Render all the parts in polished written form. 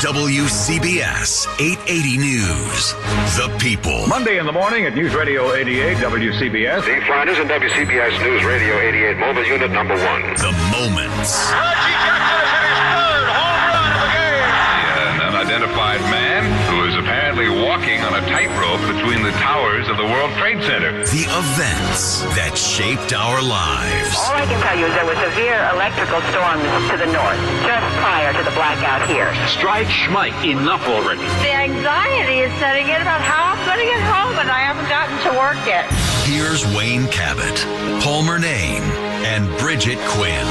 WCBS 880 News. The People. Monday in the morning at News Radio 88 WCBS. Dave Flanders and WCBS News Radio 88 Mobile Unit number 1. The Moments. Reggie Jackson has hit his third home run of the game. An unidentified man who is apparently walking on a tightrope between the towers of the World Trade Center. The events that shaped our lives. All I can tell you is there were severe electrical storms to the north, just prior to the blackout here. Strike Schmike, enough already. The anxiety is setting in about how I'm going to get home, and I haven't gotten to work yet. Here's Wayne Cabot, Paul Murnane, and Brigitte Quinn.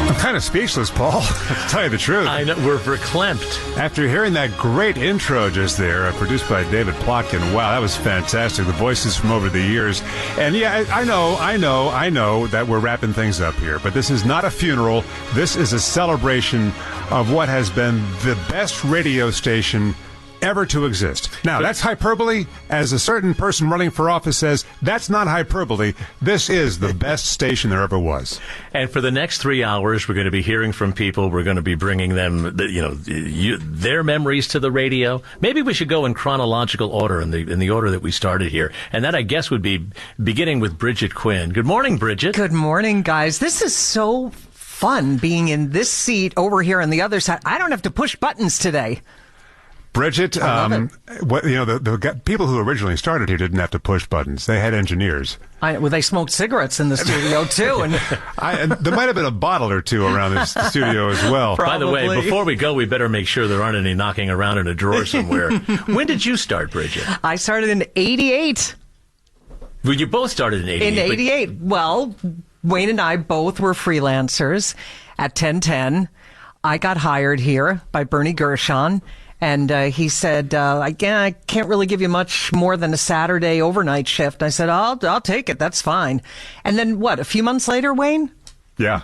I'm kind of speechless, Paul, to tell you the truth. I know, we're verklempt. After hearing that great intro just there, produced by David Plotkin, wow, that was fantastic. The voices from over the years. And yeah, I know that we're wrapping things up here, but this is not a funeral. This is a celebration of what has been the best radio station ever to exist. Now, that's hyperbole. As a certain person running for office says, that's not hyperbole. This is the best station there ever was. And for the next 3 hours, we're going to be hearing from people. We're going to be bringing them, their memories to the radio. Maybe we should go in chronological order, in the order that we started here. And that, I guess, would be beginning with Brigitte Quinn. Good morning, Brigitte. Good morning, guys. This is so fun being in this seat over here on the other side. I don't have to push buttons today. Brigitte, the people who originally started here didn't have to push buttons. They had engineers. They smoked cigarettes in the studio, too. And there might have been a bottle or two around the studio as well. By the way, before we go, we better make sure there aren't any knocking around in a drawer somewhere. When did you start, Brigitte? I started in 88. Well, you both started in 88. In 88. Well, Wayne and I both were freelancers at 1010. I got hired here by Bernie Gershon. And he said, I can't really give you much more than a Saturday overnight shift. I said, I'll take it. That's fine. And then a few months later, Wayne? Yeah.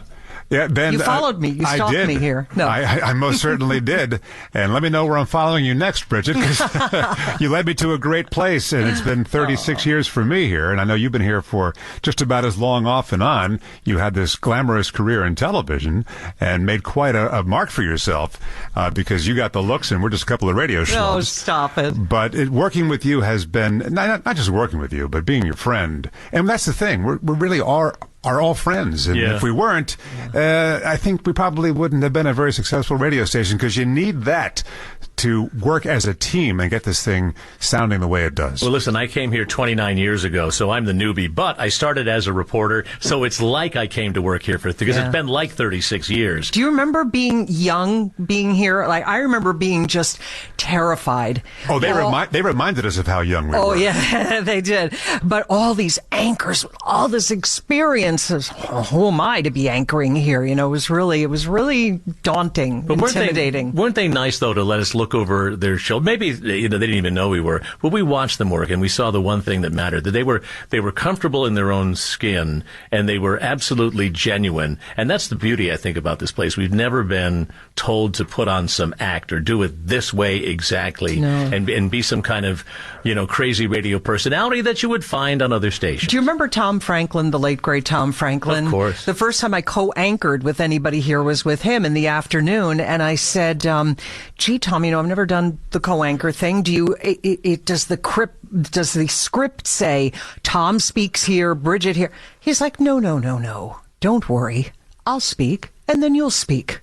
Yeah, then you followed me. You stalked me here. No, I most certainly did. And let me know where I'm following you next, Brigitte, because you led me to a great place, and it's been 36 years for me here. And I know you've been here for just about as long off and on. You had this glamorous career in television and made quite a mark for yourself because you got the looks, and we're just a couple of radio shows. No, stop it. But working with you has been not just working with you, but being your friend. And that's the thing. We really are all friends. And if we weren't, I think we probably wouldn't have been a very successful radio station, because you need that to work as a team and get this thing sounding the way it does. Well, listen, I came here 29 years ago, so I'm the newbie, but I started as a reporter, so it's like I came to work here because it's been like 36 years. Do you remember being young, being here? Like, I remember being just terrified. Oh, they reminded us of how young we were. Oh, yeah, they did. But all these anchors, with all this experience, who am I to be anchoring here? It was really daunting, intimidating. Weren't they nice, though, to let us look over their show? Maybe they didn't even know we were, but we watched them work, and we saw the one thing that mattered: that they were comfortable in their own skin, and they were absolutely genuine. And that's the beauty, I think, about this place. We've never been told to put on some act or do it this way exactly, and be some kind of crazy radio personality that you would find on other stations. Do you remember Tom Franklin, the late great Tom Franklin? Of course. The first time I co-anchored with anybody here was with him in the afternoon, and I said, gee, Tom, I've never done the co-anchor thing. Does the script say Tom speaks here, Brigitte here? He's like, no. Don't worry. I'll speak, and then you'll speak.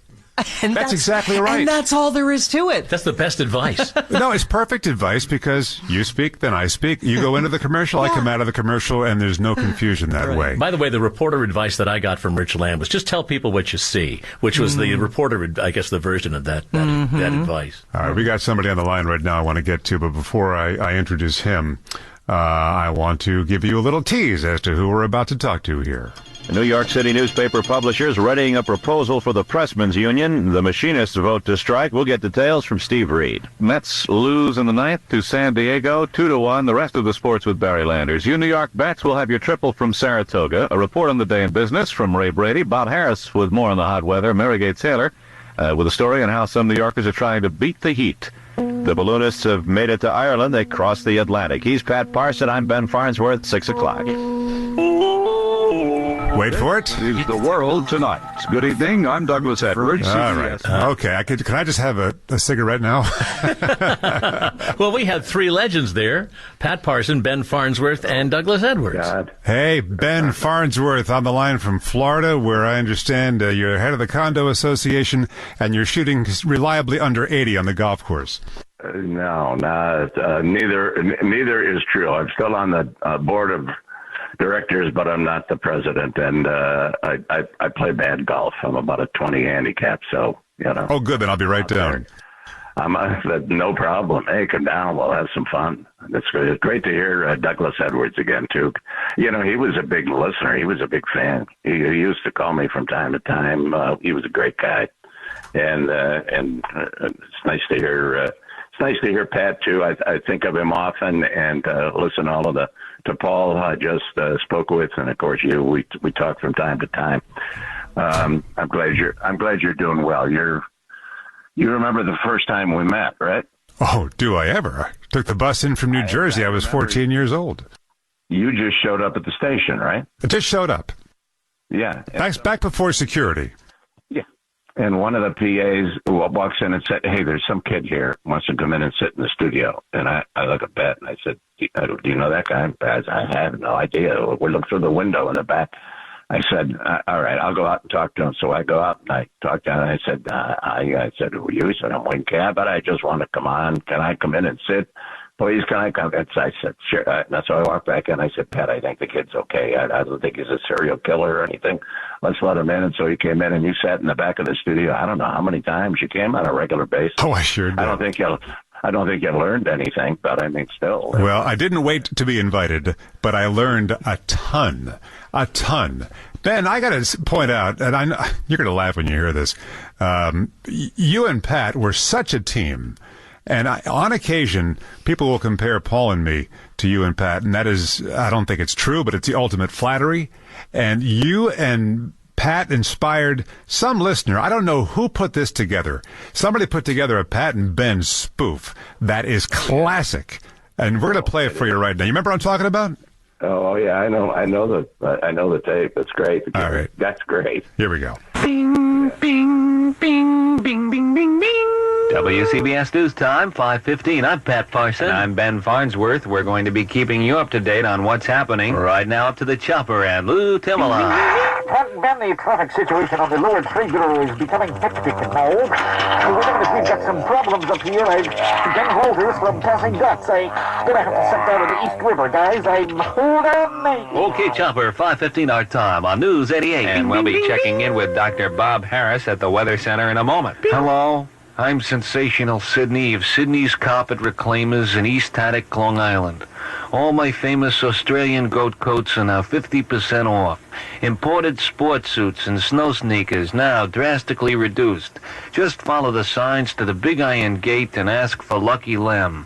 And that's exactly right. And that's all there is to it. That's the best advice. No, it's perfect advice, because you speak, then I speak. You go into the commercial, I come out of the commercial, and there's no confusion that way. By the way, the reporter advice that I got from Rich Lamb was just tell people what you see, which was the reporter, I guess, the version of that advice. All right, we got somebody on the line right now I want to get to, but before I introduce him, I want to give you a little tease as to who we're about to talk to here. The New York City newspaper publishers readying a proposal for the Pressmen's Union. The machinists vote to strike. We'll get details from Steve Reed. Mets lose in the ninth to San Diego, 2-1. The rest of the sports with Barry Landers. You New York bets will have your triple from Saratoga. A report on the day in business from Ray Brady. Bob Harris with more on the hot weather. Mary Gay Taylor with a story on how some New Yorkers are trying to beat the heat. The balloonists have made it to Ireland. They crossed the Atlantic. He's Pat Parson. I'm Ben Farnsworth. 6 o'clock. Wait for it. Is the world tonight. Good evening. I'm Douglas Edwards. All right. Okay. Can I just have a cigarette now? Well, we had three legends there: Pat Parson, Ben Farnsworth, and Douglas Edwards. God. Hey, Ben Farnsworth on the line from Florida, where I understand you're head of the condo association and you're shooting reliably under 80 on the golf course. No, neither is true. I'm still on the board of directors, but I'm not the president, and I play bad golf. I'm about a 20 handicap, so, you know. Oh, good. Then I'll be right down. No problem. Hey, come down. We'll have some fun. It's great to hear Douglas Edwards again, too. You know, he was a big listener. He was a big fan. He used to call me from time to time. He was a great guy, and it's nice to hear. It's nice to hear Pat too. I think of him often and listen to Paul. I just spoke with, and of course you. We talk from time to time. I'm glad you're doing well. You remember the first time we met, right? Oh, do I ever? I took the bus in from New Jersey. I was 14 years old. You just showed up at the station, right? I just showed up. Yeah. Back before security. Yeah. And one of the PAs walks in and said, "Hey, there's some kid here who wants to come in and sit in the studio." And I look at Pat and I said, "Do you know that guy?" I have no idea. We looked through the window in the back. I said, "All right, I'll go out and talk to him." So I go out and I talked to him. And I said, I said, "Who are you?" He said, "I'm Wayne Cabot. I just want to come on. Can I come in and sit? Please, can I come?" And I said, "Sure." That's so I walked back in. I said, "Pat, I think the kid's okay. I don't think he's a serial killer or anything. Let's let him in." And so he came in, and you sat in the back of the studio. I don't know how many times you came on a regular basis. Oh, I sure did. I don't think you learned anything, but I mean, still. Well, I didn't wait to be invited, but I learned a ton. Ben, I got to point out, and I know you're going to laugh when you hear this. You and Pat were such a team. And on occasion, people will compare Paul and me to you and Pat, and that is, I don't think it's true, but it's the ultimate flattery. And you and Pat inspired some listener. I don't know who put this together. Somebody put together a Pat and Ben spoof that is classic. And we're going to play it for you right now. You remember what I'm talking about? Oh yeah, I know the tape. It's great. All right. That's great. Here we go. Bing, bing, bing, bing, bing, bing, bing. WCBS News Time, 5:15. I'm Pat Parson. And I'm Ben Farnsworth. We're going to be keeping you up to date on what's happening right now up to the chopper and Lou Tillman. Ben, the traffic situation on the lower Trigger is becoming hectic now. We've got some problems up here. I've been holders from passing guts. I'm going to have to set down to the East River, guys. I'm holding me. Okay, chopper, 5:15 our time on News 88. And we'll be checking in with Dr. Bob Harris at the Weather Center in a moment. Hello. I'm Sensational Sydney of Sydney's Carpet Reclaimers in East Haddock, Long Island. All my famous Australian goat coats are now 50% off. Imported sports suits and snow sneakers now drastically reduced. Just follow the signs to the Big Iron Gate and ask for Lucky Lem.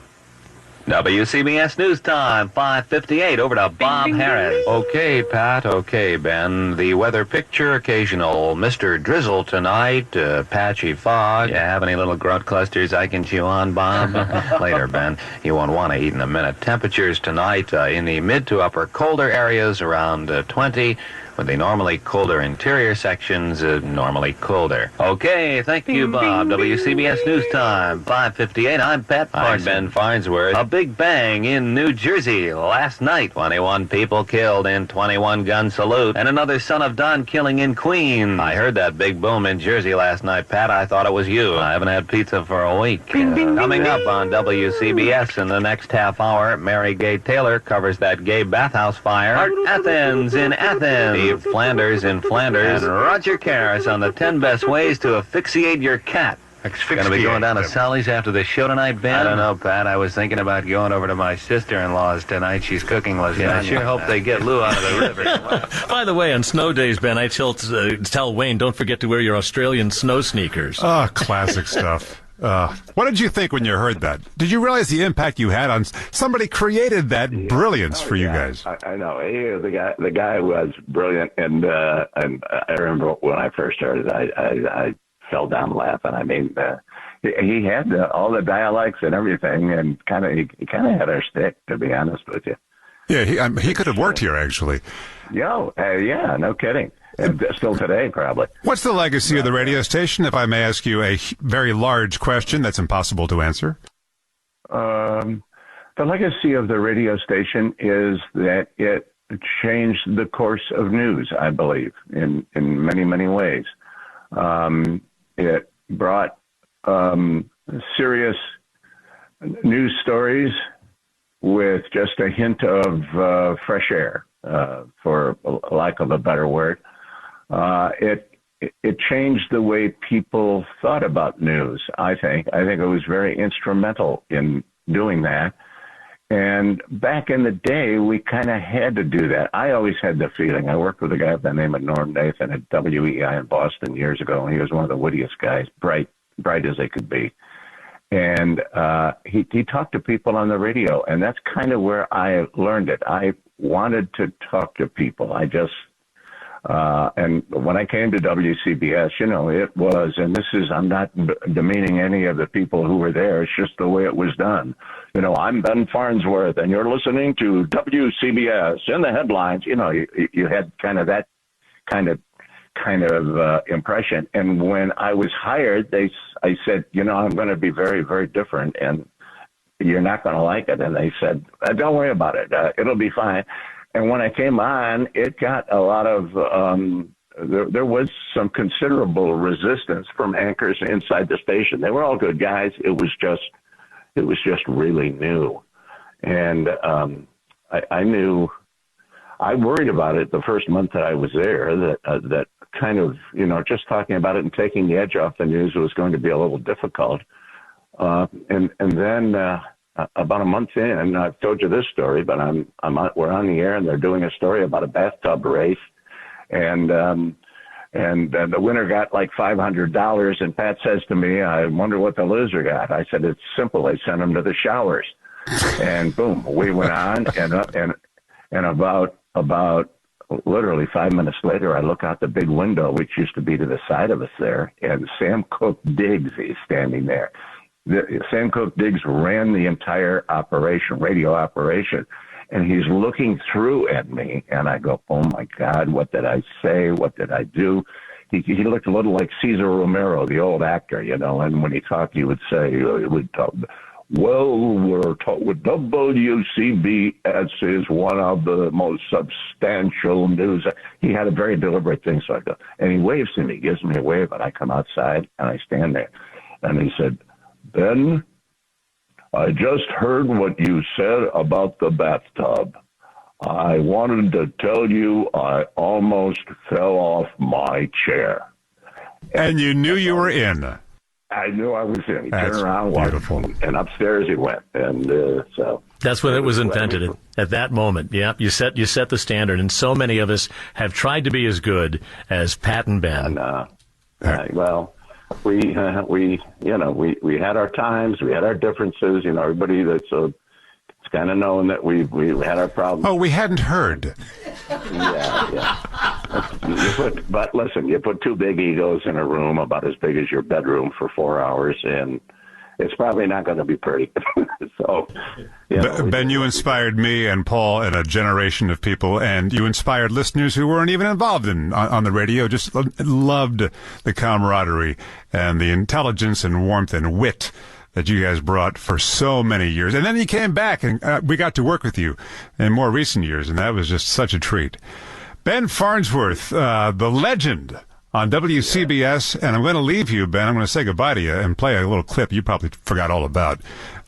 WCBS News Time, 5:58. Over to Bob Harris. Okay, Pat. Okay, Ben. The weather picture, occasional Mr. Drizzle tonight, patchy fog. You have any little grout clusters I can chew on, Bob? Later, Ben. You won't want to eat in a minute. Temperatures tonight in the mid to upper colder areas around 20. With the normally colder interior sections, normally colder. Okay, thank you, Bob. WCBS News Time, 5:58. I'm Pat Parson. I'm Ben Farnsworth. A big bang in New Jersey last night. 21 people killed in 21-gun salute. And another son of Don killing in Queens. I heard that big boom in Jersey last night, Pat. I thought it was you. I haven't had pizza for a week. Coming up on WCBS in the next half hour, Mary Gay Taylor covers that gay bathhouse fire. Art Athens in Athens. Flanders in Flanders, and Roger Karras on the 10 best ways to asphyxiate your cat. Gonna be going down to Sally's after the show tonight, Ben? I don't know, Pat. I was thinking about going over to my sister-in-law's tonight. She's cooking lasagna. Yeah, I sure hope they get Lou out of the river. By the way, on snow days, Ben, I tell Wayne, don't forget to wear your Australian snow sneakers. Oh, classic stuff. What did you think when you heard that? Did you realize the impact you had on somebody created that brilliance for you guys? I know. The guy was brilliant, and I remember when I first heard it, I fell down laughing. I mean, he had all the dialects and everything, and he kind of had our stick, to be honest with you. Yeah, he could have worked here, actually. Yeah, no kidding. And still today, probably. What's the legacy of the radio station, if I may ask you a very large question that's impossible to answer? The legacy of the radio station is that it changed the course of news, I believe, in many, many ways. It brought serious news stories with just a hint of fresh air, for lack of a better word. It changed the way people thought about news, I think. I think it was very instrumental in doing that. And back in the day, we kind of had to do that. I always had the feeling. I worked with a guy by the name of Norm Nathan at WEI in Boston years ago, and he was one of the wittiest guys, bright as they could be. And he talked to people on the radio, and that's kind of where I learned it. I wanted to talk to people. And when I came to WCBS, it was, and this is, I'm not demeaning any of the people who were there. It's just the way it was done. I'm Ben Farnsworth, and you're listening to WCBS. In the headlines, you had kind of that kind of impression. And when I was hired, I said, I'm going to be very, very different, and you're not going to like it. And they said, don't worry about it. It'll be fine. And when I came on, it got a lot of, there was some considerable resistance from anchors inside the station. They were all good guys. It was just really new. And I knew, I worried about it the first month that I was there, that kind of, just talking about it and taking the edge off the news was going to be a little difficult. And then about a month in, I've told you this story, but we're on the air and they're doing a story about a bathtub race, and the winner got like $500. And Pat says to me, "I wonder what the loser got." I said, "It's simple. They sent him to the showers." And boom, we went on, and about literally 5 minutes later, I look out the big window, which used to be to the side of us there, and Sam Cooke Diggs is standing there. Sam Cooke Diggs ran the entire radio operation, and he's looking through at me, and I go, "Oh my God, what did I say? What did I do?" He looked a little like Cesar Romero, the old actor, and when he talked, he would say, "Well, we're with WCBS is one of the most substantial news." He had a very deliberate thing, so I go, and he waves to me, gives me a wave, and I come outside, and I stand there, and he said, "Ben, I just heard what you said about the bathtub. I wanted to tell you I almost fell off my chair." And you knew you were in. I knew I was in. He That's turned around, beautiful, and upstairs he went. And so that's when it was invented. At that moment, yeah, you set the standard, and so many of us have tried to be as good as Pat and Ben. Well, we had our times, we had our differences. Everybody that's it's kind of known that we had our problems. Oh, we hadn't heard. Yeah. But listen, you put two big egos in a room about as big as your bedroom for 4 hours, and it's probably not going to be pretty. So, Ben, you inspired me and Paul and a generation of people, and you inspired listeners who weren't even involved on the radio, just loved the camaraderie and the intelligence and warmth and wit that you guys brought for so many years. And then you came back, and we got to work with you in more recent years, and that was just such a treat. Ben Farnsworth, the legend on WCBS, and I'm going to leave you, Ben. I'm going to say goodbye to you and play a little clip you probably forgot all about.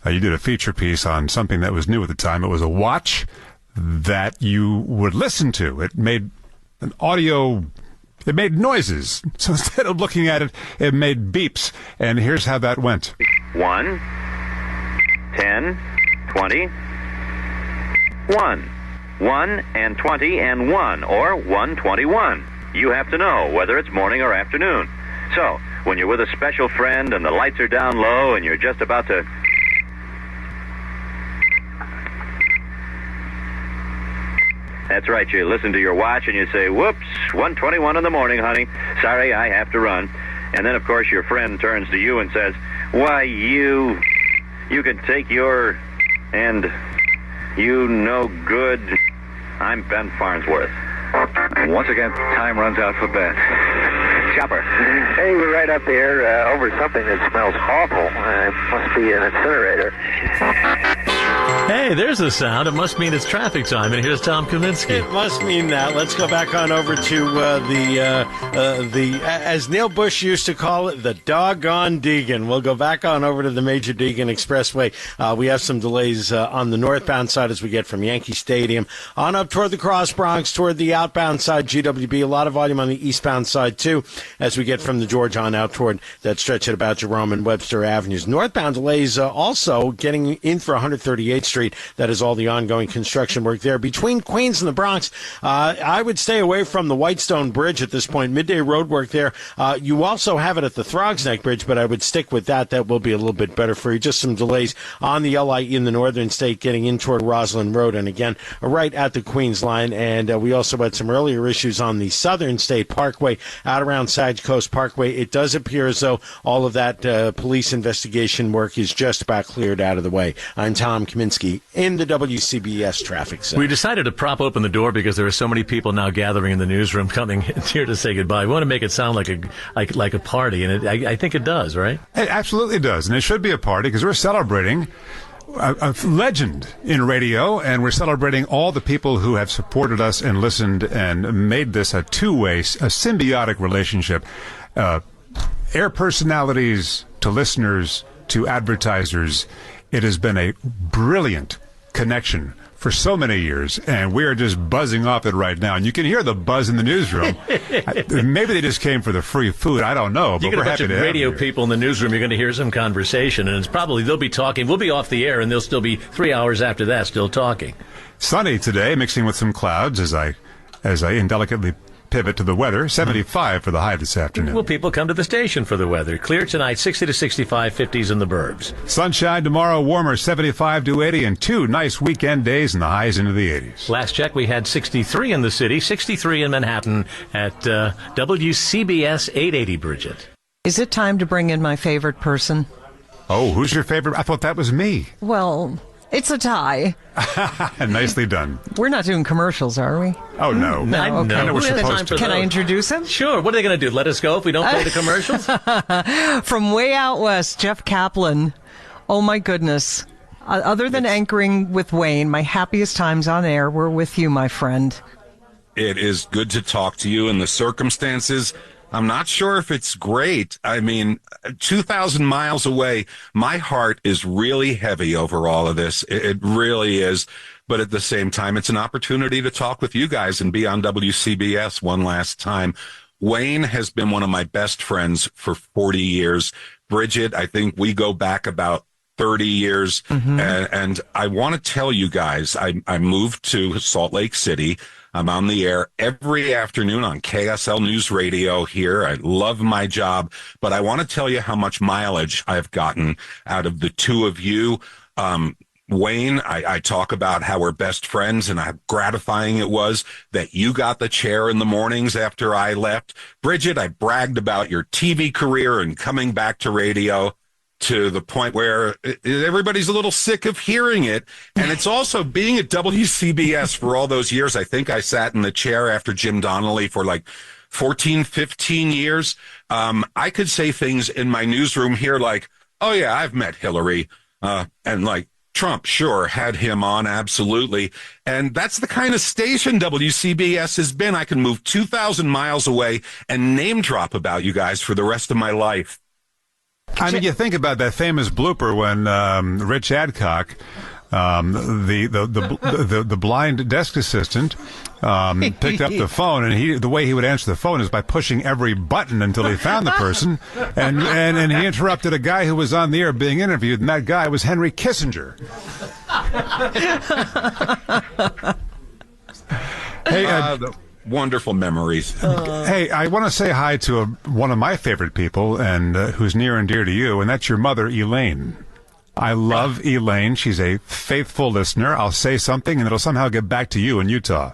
You did a feature piece on something that was new at the time. It was a watch that you would listen to. It made an audio... It made noises. So instead of looking at it, it made beeps. And here's how that went. 1, 10, 20, 1. 1 and 20 and 1, or 121. You have to know whether it's morning or afternoon. So, when you're with a special friend and the lights are down low and you're just about to... That's right, you listen to your watch and you say, "Whoops, 1:21 in the morning, honey. Sorry, I have to run." And then, of course, your friend turns to you and says, "Why, you can take your..." And You no good. I'm Ben Farnsworth. Once again, time runs out for Ben. Chopper. Hey, we're right up here over something that smells awful. It must be an incinerator. Hey, there's a sound. It must mean it's traffic time. And here's Tom Kaminsky. It must mean that. Let's go back on over to the as Neil Bush used to call it, the doggone Deegan. We'll go back on over to the Major Deegan Expressway. We have some delays on the northbound side as we get from Yankee Stadium on up toward the Cross Bronx, toward the outbound side, GWB. A lot of volume on the eastbound side, too, as we get from the George on out toward that stretch at about Jerome and Webster Avenues. Northbound delays also getting in for 138th Street. That is all the ongoing construction work there. Between Queens and the Bronx, I would stay away from the Whitestone Bridge at this point. Midday road work there. You also have it at the Throgs Neck Bridge, but I would stick with that. That will be a little bit better for you. Just some delays on the LIE in the northern state getting in toward Roslyn Road. And again, right at the Queens line. And we also had some earlier issues on the southern state parkway out around Sag Coast Parkway. It does appear as though all of that police investigation work is just about cleared out of the way. I'm Tom Kaminsky in the WCBS traffic center. We decided to prop open the door because there are so many people now gathering in the newsroom coming here to say goodbye. We want to make it sound like a party, and I think it does, right? It absolutely does, and it should be a party because we're celebrating a legend in radio, and we're celebrating all the people who have supported us and listened and made this a two-way, a symbiotic relationship. Air personalities to listeners to advertisers. It has been a brilliant connection for so many years, and we are just buzzing off it right now. And you can hear the buzz in the newsroom. Maybe they just came for the free food. I don't know. You but get a bunch of radio people in the newsroom. You're going to hear some conversation, and it's probably they'll be talking. We'll be off the air, and they'll still be 3 hours after that still talking. Sunny today, mixing with some clouds as I indelicately pivot to the weather. 75 for the high this afternoon. Well, people come to the station for the weather. Clear tonight, 60 to 65, 50s in the burbs. Sunshine tomorrow, warmer, 75 to 80, and 2 nice weekend days and the highs into the 80s. Last check, we had 63 in the city, 63 in Manhattan at WCBS 880, Brigitte. Is it time to bring in my favorite person? Oh, who's your favorite? I thought that was me. Well, it's a tie. Nicely done. We're not doing commercials, are we? Oh, no. No, okay. I know we're supposed to. Can I introduce him? Sure. What are they going to do? Let us go if we don't play the commercials? From way out west, Jeff Kaplan. Oh, my goodness. Other than anchoring with Wayne, my happiest times on air were with you, my friend. It is good to talk to you in the circumstances. I'm not sure if it's great. I mean, 2,000 miles away, my heart is really heavy over all of this. It really is. But at the same time, it's an opportunity to talk with you guys and be on WCBS one last time. Wayne has been one of my best friends for 40 years. Brigitte, I think we go back about 30 years. Mm-hmm. And I want to tell you guys, I moved to Salt Lake City. I'm on the air every afternoon on KSL News Radio here. I love my job, but I want to tell you how much mileage I've gotten out of the two of you. Wayne, I talk about how we're best friends and how gratifying it was that you got the chair in the mornings after I left. Brigitte, I bragged about your TV career and coming back to radio to the point where everybody's a little sick of hearing it. And it's also being at WCBS for all those years. I think I sat in the chair after Jim Donnelly for like 14, 15 years. I could say things in my newsroom here like, oh, yeah, I've met Hillary. And like Trump, sure, had him on. Absolutely. And that's the kind of station WCBS has been. I can move 2,000 miles away and name drop about you guys for the rest of my life. I mean, you think about that famous blooper when Rich Adcock, the blind desk assistant, picked up the phone, and the way he would answer the phone is by pushing every button until he found the person, and he interrupted a guy who was on the air being interviewed, and that guy was Henry Kissinger. Hey, wonderful memories. Hey, I want to say hi to one of my favorite people, and who's near and dear to you, and that's your mother, Elaine. I love Elaine. She's a faithful listener. I'll say something, and it'll somehow get back to you in Utah.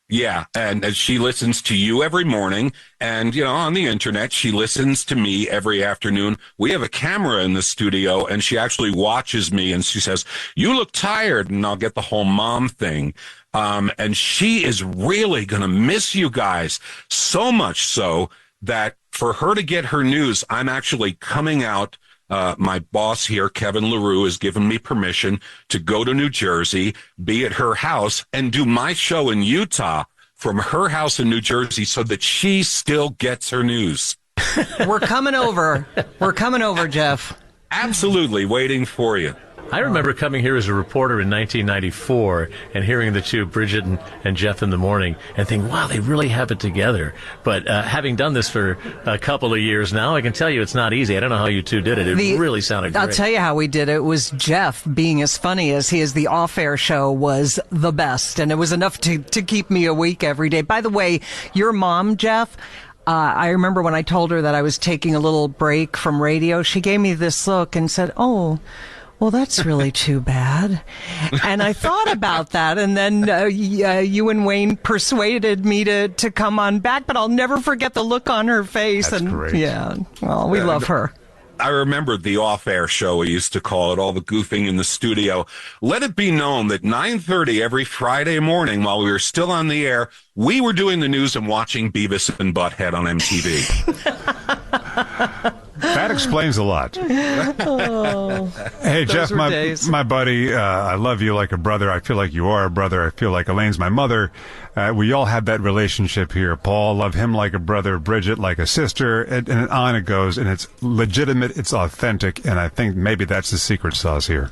Yeah, and she listens to you every morning, and, you know, on the internet, she listens to me every afternoon. We have a camera in the studio, and she actually watches me, and she says, "You look tired," and I'll get the whole mom thing. And she is really going to miss you guys, so much so that for her to get her news, I'm actually coming out. My boss here, Kevin LaRue, has given me permission to go to New Jersey, be at her house, and do my show in Utah from her house in New Jersey so that she still gets her news. We're coming over. We're coming over, Jeff. Absolutely waiting for you. I remember coming here as a reporter in 1994 and hearing the two, Brigitte and Jeff, in the morning and thinking, wow, they really have it together. But having done this for a couple of years now, I can tell you it's not easy. I don't know how you two did it. It really sounded great. I'll tell you how we did it. It was Jeff being as funny as he is. The off-air show was the best, and it was enough to keep me awake every day. By the way, your mom, Jeff, I remember when I told her that I was taking a little break from radio, she gave me this look and said, "Oh, well, that's really too bad." And I thought about that, and then you and Wayne persuaded me to come on back, but I'll never forget the look on her face. That's great. Yeah, well, we love her. I remember the off-air show, we used to call it, all the goofing in the studio. Let it be known that 9:30 every Friday morning, while we were still on the air, we were doing the news and watching Beavis and Butthead on MTV. That explains a lot. Oh, hey, Jeff, my buddy, I love you like a brother. I feel like you are a brother. I feel like Elaine's my mother. We all have that relationship here. Paul, love him like a brother. Bridget like a sister. And on it goes. And it's legitimate. It's authentic. And I think maybe that's the secret sauce here.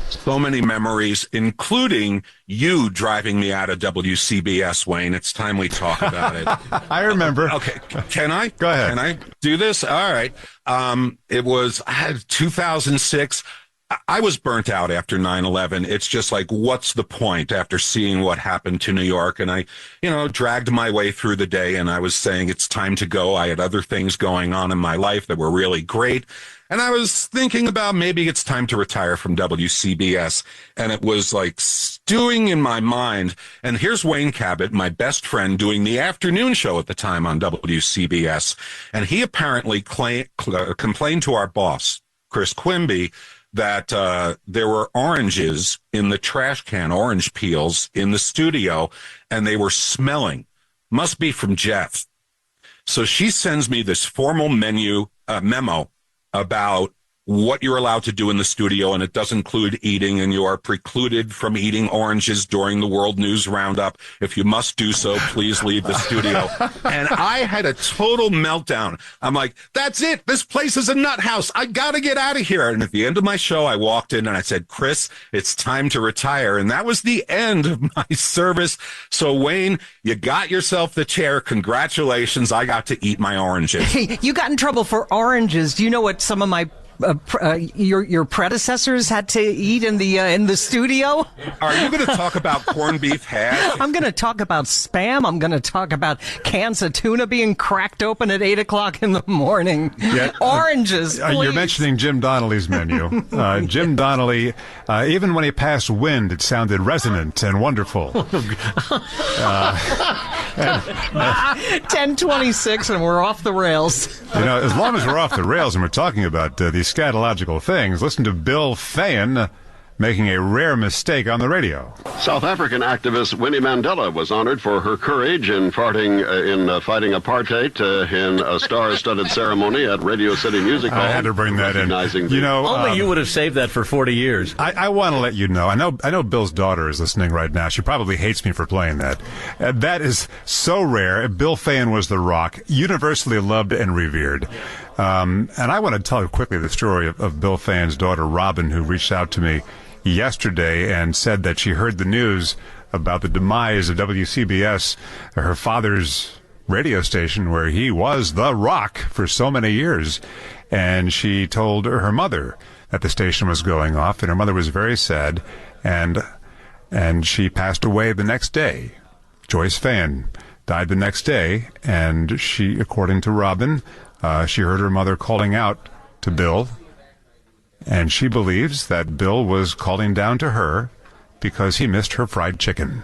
So many memories, including you driving me out of WCBS, Wayne. It's time we talk about it. I remember. Okay. Can I? Go ahead. Can I do this? All right. It was 2006. I was burnt out after 9/11. It's just like, what's the point after seeing what happened to New York? And I, dragged my way through the day, and I was saying it's time to go. I had other things going on in my life that were really great. And I was thinking about maybe it's time to retire from WCBS. And it was like stewing in my mind. And here's Wayne Cabot, my best friend, doing the afternoon show at the time on WCBS. And he apparently complained to our boss, Chris Quimby, that there were oranges in the trash can, orange peels in the studio, and they were smelling. Must be from Jeff. So she sends me this formal memo about what you're allowed to do in the studio, and it does include eating, and you are precluded from eating oranges during the World News Roundup. If you must do so, please leave the studio. And I had a total meltdown. I'm like, that's it. This place is a nut house. I got to get out of here. And at the end of my show, I walked in and I said, Chris, it's time to retire. And that was the end of my service. So, Wayne, you got yourself the chair. Congratulations. I got to eat my oranges. Hey, you got in trouble for oranges. Do you know what some of my your predecessors had to eat in the studio? Are you going to talk about corned beef hash? I'm going to talk about Spam. I'm going to talk about cans of tuna being cracked open at 8:00 in the morning. Yeah. Oranges. You're mentioning Jim Donnelly's menu. Jim Donnelly, even when he passed wind, it sounded resonant and wonderful. 10:26 and we're off the rails. As long as we're off the rails and we're talking about these scatological things, listen to Bill Fayen making a rare mistake on the radio. South African activist Winnie Mandela was honored for her courage in fighting apartheid in a star-studded ceremony at Radio City Music Hall. I had to bring that in. Only you would have saved that for 40 years. I want to let you know. I know Bill's daughter is listening right now. She probably hates me for playing that. That is so rare. Bill Fayen was the rock, universally loved and revered. And I want to tell you quickly the story of Bill Fayen's daughter, Robin, who reached out to me yesterday and said that she heard the news about the demise of WCBS, her father's radio station, where he was the rock for so many years. And she told her mother that the station was going off, and her mother was very sad, and she passed away the next day. Joyce Fayen died the next day, and she, according to Robin, she heard her mother calling out to Bill, and she believes that Bill was calling down to her because he missed her fried chicken.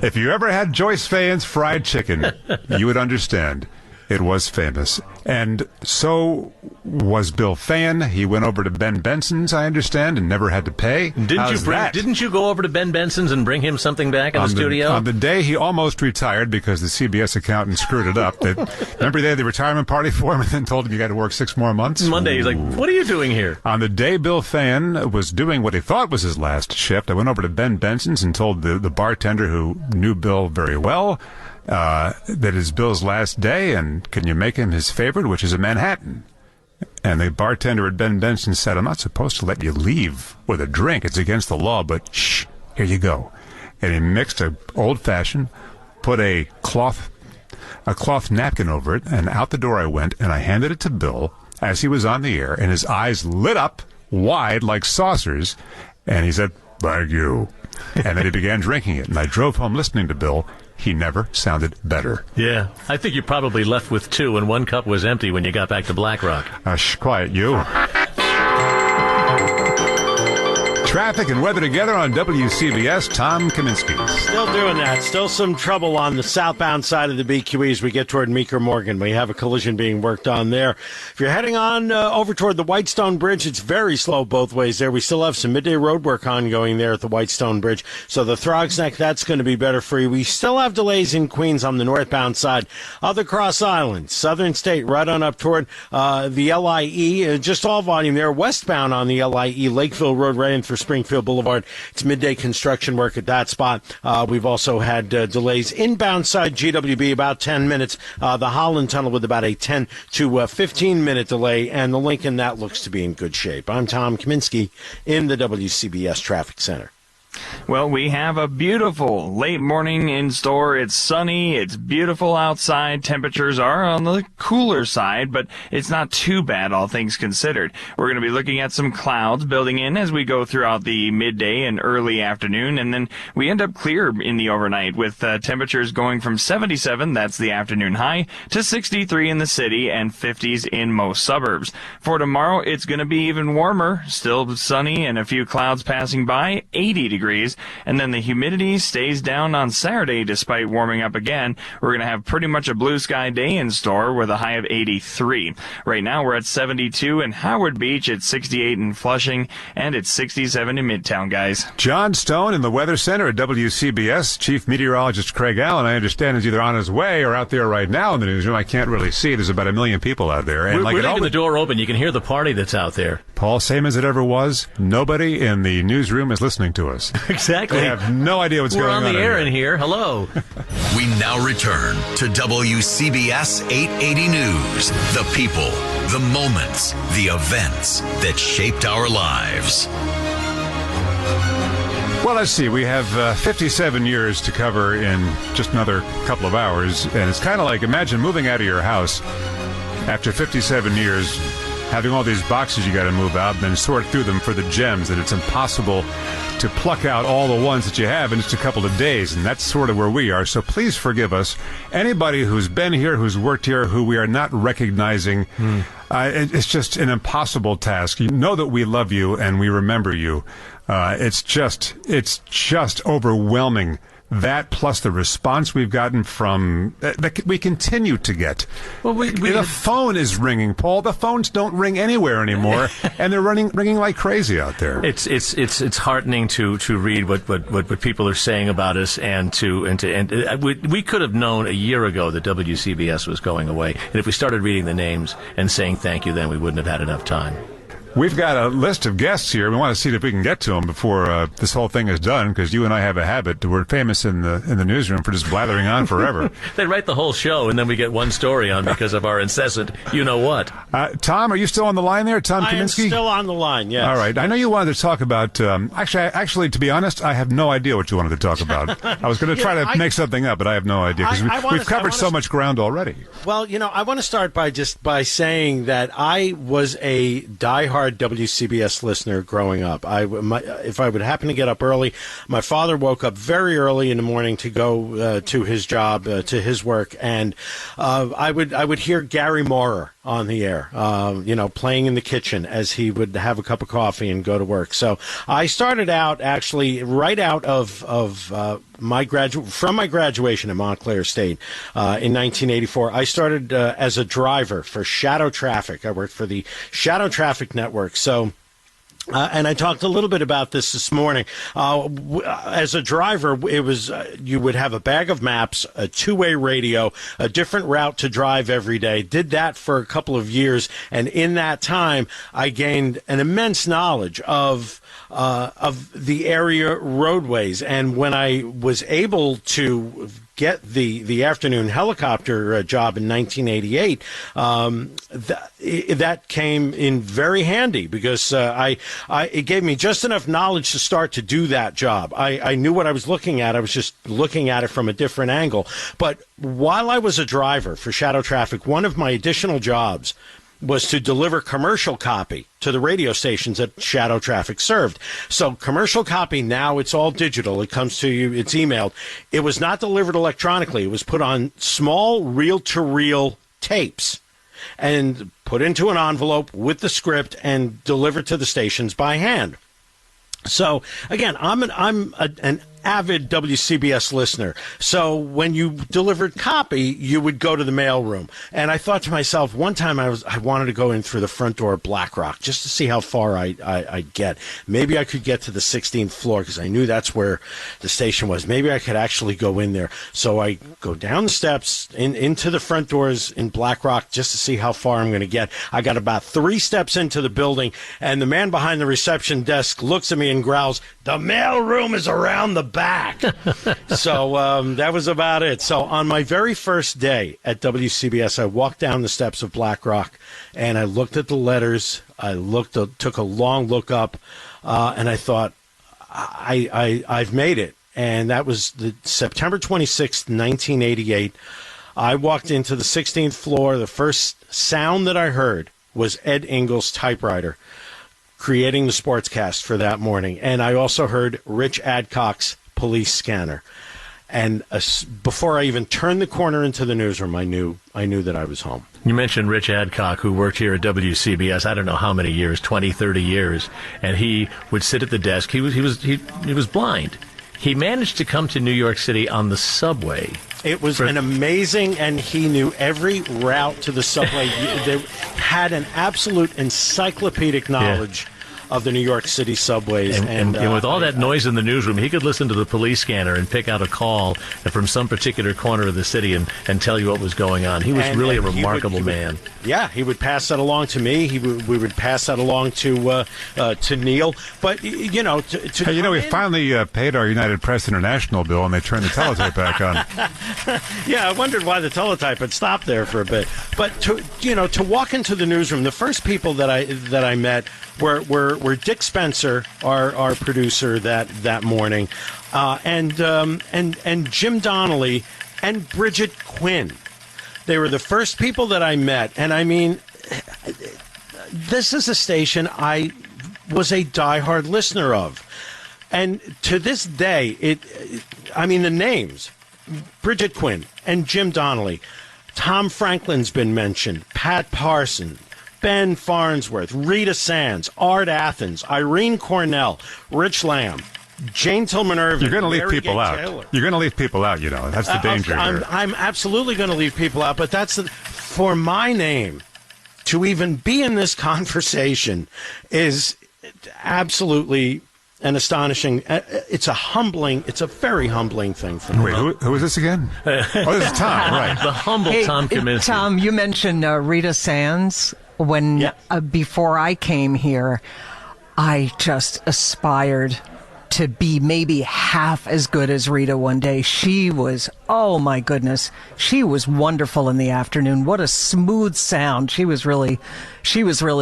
If you ever had Joyce Fayen's fried chicken, you would understand. It was famous. And so was Bill Fayen. He went over to Ben Benson's, I understand, and never had to pay. Didn't you go over to Ben Benson's and bring him something back in the studio? On the day he almost retired because the CBS accountant screwed it up. Remember they had the retirement party for him and then told him you got to work 6 more months? Monday, he's like, what are you doing here? On the day Bill Fayen was doing what he thought was his last shift, I went over to Ben Benson's and told the bartender who knew Bill very well that is Bill's last day, and can you make him his favorite, which is a Manhattan? And the bartender at Ben Benson said, I'm not supposed to let you leave with a drink. It's against the law, but shh, here you go. And he mixed an old-fashioned, put a cloth napkin over it, and out the door I went, and I handed it to Bill as he was on the air, and his eyes lit up wide like saucers, and he said, thank you. And then he began drinking it, and I drove home listening to Bill. He never sounded better. Yeah. I think you probably left with 2, and 1 cup was empty when you got back to Black Rock. Quiet, you. Traffic and weather together on WCBS. Tom Kaminsky. Still doing that. Still some trouble on the southbound side of the BQE as we get toward Meeker Morgan. We have a collision being worked on there. If you're heading on over toward the Whitestone Bridge, it's very slow both ways there. We still have some midday road work ongoing there at the Whitestone Bridge. So the Throgs Neck, that's going to be better for you. We still have delays in Queens on the northbound side. Other Cross Island, Southern State, right on up toward the LIE. Just all volume there. Westbound on the LIE, Lakeville Road right in through Springfield Boulevard. It's midday construction work at that spot. We've also had delays inbound side GWB, about 10 minutes. The Holland Tunnel with about a 10 to 15 minute delay, and the Lincoln, that looks to be in good shape. I'm Tom Kaminsky in the WCBS Traffic Center. Well, we have a beautiful late morning in store. It's sunny. It's beautiful outside. Temperatures are on the cooler side, but it's not too bad, all things considered. We're going to be looking at some clouds building in as we go throughout the midday and early afternoon, and then we end up clear in the overnight with temperatures going from 77, that's the afternoon high, to 63 in the city and 50s in most suburbs. For tomorrow, it's going to be even warmer, still sunny and a few clouds passing by, 80 degrees. And then the humidity stays down on Saturday despite warming up again. We're going to have pretty much a blue sky day in store with a high of 83. Right now we're at 72 in Howard Beach, it's 68 in Flushing, and it's 67 in Midtown, guys. John Stone in the Weather Center at WCBS. Chief Meteorologist Craig Allen, I understand, is either on his way or out there right now in the newsroom. I can't really see. There's about 1 million people out there. And we're leaving the door open. You can hear the party that's out there. Paul, same as it ever was. Nobody in the newsroom is listening to us. Exactly. They have no idea what's going on. We're on the air in here. Hello. We now return to WCBS 880 News. The people, the moments, the events that shaped our lives. Well, let's see. We have 57 years to cover in just another couple of hours. And it's kind of like, imagine moving out of your house after 57 years, having all these boxes you got to move out and then sort through them for the gems, and it's impossible to pluck out all the ones that you have in just a couple of days, and that's sort of where we are. So please forgive us. Anybody who's been here, who's worked here, who we are not recognizing, it's just an impossible task. You know that we love you and we remember you. It's just overwhelming. That plus the response we've gotten from that we continue to get. Well, the phone is ringing, Paul. The phones don't ring anywhere anymore, and they're ringing like crazy out there. It's heartening to read what people are saying about us, and we could have known a year ago that WCBS was going away, and if we started reading the names and saying thank you, then we wouldn't have had enough time. We've got a list of guests here. We want to see if we can get to them before this whole thing is done, because you and I have a habit. We're famous in the newsroom for just blathering on forever. They write the whole show, and then we get one story on because of our incessant you-know-what. Tom, are you still on the line there, Tom Kaminsky? I am still on the line, yes. All right. I know you wanted to talk about... Actually, to be honest, I have no idea what you wanted to talk about. I was going to try to make something up, but I have no idea, because we've covered so much ground already. Well, I want to start by saying that I was a diehard diehard WCBS listener growing up. If I would happen to get up early, my father woke up very early in the morning to go to his job, to his work, and I would hear Gary Moorer on the air, playing in the kitchen as he would have a cup of coffee and go to work. So I started out actually right out of my graduation at Montclair State in 1984. I started as a driver for Shadow Traffic. I worked for the Shadow Traffic Network. So. And I talked a little bit about this morning. As a driver, it was you would have a bag of maps, a two-way radio, a different route to drive every day. Did that for a couple of years, and in that time, I gained an immense knowledge of the area roadways. And when I was able to get the afternoon helicopter job in 1988, that came in very handy because it gave me just enough knowledge to start to do that job. I knew what I was looking at. I was just looking at it from a different angle. But while I was a driver for Shadow Traffic, one of my additional jobs was to deliver commercial copy to the radio stations that Shadow Traffic served. So commercial copy, now it's all digital. It comes to you, it's emailed. It was not delivered electronically. It was put on small reel-to-reel tapes and put into an envelope with the script and delivered to the stations by hand. So, again, I'm an avid WCBS listener. So when you delivered copy, you would go to the mailroom. And I thought to myself, one time I wanted to go in through the front door of BlackRock just to see how far I'd get. Maybe I could get to the 16th floor because I knew that's where the station was. Maybe I could actually go in there. So I go down the steps into the front doors in BlackRock just to see how far I'm going to get. I got about 3 steps into the building, and the man behind the reception desk looks at me and growls, "The mailroom is around the back." So that was about it. So on my very first day at WCBS, I walked down the steps of BlackRock and I looked at the letters. I took a long look up, and I thought, I've made it. And that was the September 26th, 1988. I walked into the 16th floor. The first sound that I heard was Ed Ingles' typewriter creating the sportscast for that morning. And I also heard Rich Adcock's police scanner. And before I even turned the corner into the newsroom, I knew that I was home. You mentioned Rich Adcock, who worked here at WCBS, I don't know how many years, 20, 30 years, and he would sit at the desk. He was blind. He managed to come to New York City on the subway. It was an amazing, and he knew every route to the subway. They had an absolute encyclopedic knowledge of the New York City subways. And with all that noise in the newsroom, he could listen to the police scanner and pick out a call from some particular corner of the city and tell you what was going on. He was really a remarkable man. Yeah, he would pass that along to me. We would pass that along to Neil. But, we finally paid our United Press International bill, and they turned the teletype back on. Yeah, I wondered why the teletype had stopped there for a bit. But to walk into the newsroom, the first people that I met were Dick Spencer, our producer that morning, and Jim Donnelly and Brigitte Quinn. They were the first people that I met, and I mean, this is a station I was a diehard listener of, and to this day, the names, Brigitte Quinn and Jim Donnelly, Tom Franklin's been mentioned, Pat Parson, Ben Farnsworth, Rita Sands, Art Athens, Irene Cornell, Rich Lamb, Jane Tillman Irving. You're going to leave Mary people Gay out. Taylor. You're going to leave people out, That's the danger here. I'm absolutely going to leave people out, but for my name to even be in this conversation is absolutely an astonishing. It's a very humbling thing for me. Wait, who is this again? This is Tom, right? The humble Tom Kaminsky. Tom, you mentioned Rita Sands. When before I came here, I just aspired to be maybe half as good as Rita one day. She was Oh my goodness. She was wonderful in the afternoon. What a smooth sound. She was really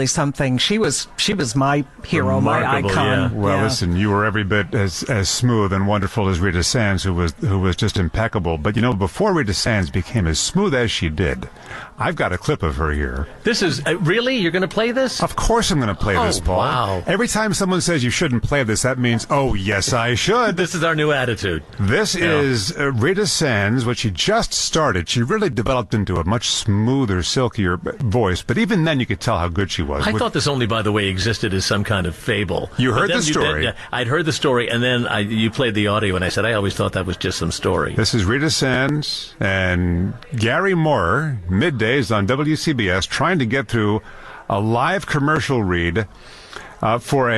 something. She was my hero, Remarkable, my icon. yeah. Well, listen, you were every bit as smooth and wonderful as Rita Sands, who was just impeccable. But before Rita Sands became as smooth as she did, I've got a clip of her here. This is really, you're going to play this? Of course, I'm going to play this, Paul. Wow! Every time someone says you shouldn't play this, that means, oh yes, I should. This is our new attitude. This is Rita Sands. What she just started, she really developed into a much smoother, silkier voice. But even then, you could tell how good she was. I thought this only, by the way, existed as some kind of fable. You heard the story. I'd heard the story, and then you played the audio, and I said, I always thought that was just some story. This is Rita Sands and Gary Moore, middays on WCBS, trying to get through a live commercial read for